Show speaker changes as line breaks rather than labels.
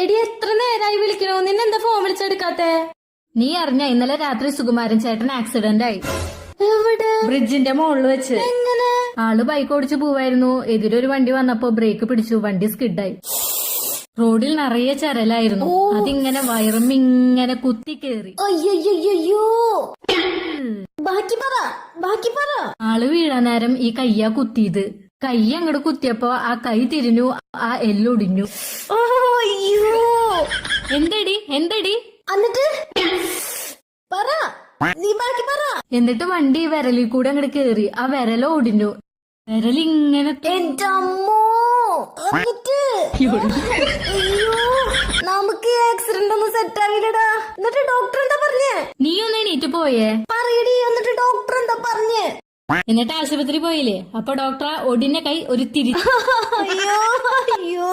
എടി എത്ര നേരായി വിളിക്കണോ, നിന്നെന്താ ഫോൺ വിളിച്ചെടുക്കാത്തെ?
നീ അറിഞ്ഞ ഇന്നലെ രാത്രി സുകുമാരൻ ചേട്ടൻ ആക്സിഡന്റ് ആയി.
എവിടെ?
ബ്രിഡ്ജിന്റെ മുകളിൽ വെച്ച്.
എങ്ങനെ?
ആള് ബൈക്ക് ഓടിച്ചു പോവായിരുന്നു. എതിരൊരു വണ്ടി വന്നപ്പോ ബ്രേക്ക് പിടിച്ചു, വണ്ടി സ്കിഡായി. റോഡിൽ നിറയെ ചരലായിരുന്നു. അതിങ്ങനെ വയറുമിങ്ങനെ കുത്തി കേറി.
അയ്യോ, ബാക്കി പറ.
ആള് വീഴാൻ നേരം ഈ കയ്യാ കുത്തിയത്. കൈ അങ്ങോട്ട് കുത്തിയപ്പോ ആ കൈ തിരിഞ്ഞു, ആ എല്ലൊടിഞ്ഞു.
അയ്യോ,
എന്തടി
എന്നിട്ട് പറ, നീ ബാക്കി പറ.
എന്നിട്ട് വണ്ടി വിരലിൽ കൂടെ അങ്ങോട്ട് കേറി, ആ വിരല ഒടിഞ്ഞു. വിരലിങ്ങനെ
എന്റെ അമ്മോ. എന്നിട്ട് അയ്യോ, നമുക്ക് ആക്സിഡന്റ് ഒന്നും സെറ്റ് ആവില്ലടാ. എന്നിട്ട് ഡോക്ടർ എന്താ പറഞ്ഞേ?
നീ ഒന്ന് എണീറ്റ് പോയേ.
പറയടി, എന്നിട്ട് ഡോക്ടർ എന്താ പറഞ്ഞേ?
എന്നിട്ട് ആശുപത്രി പോയില്ലേ? അപ്പൊ ഡോക്ടർ ഒടിഞ്ഞ കൈ ഒരു തിരി.
അയ്യോ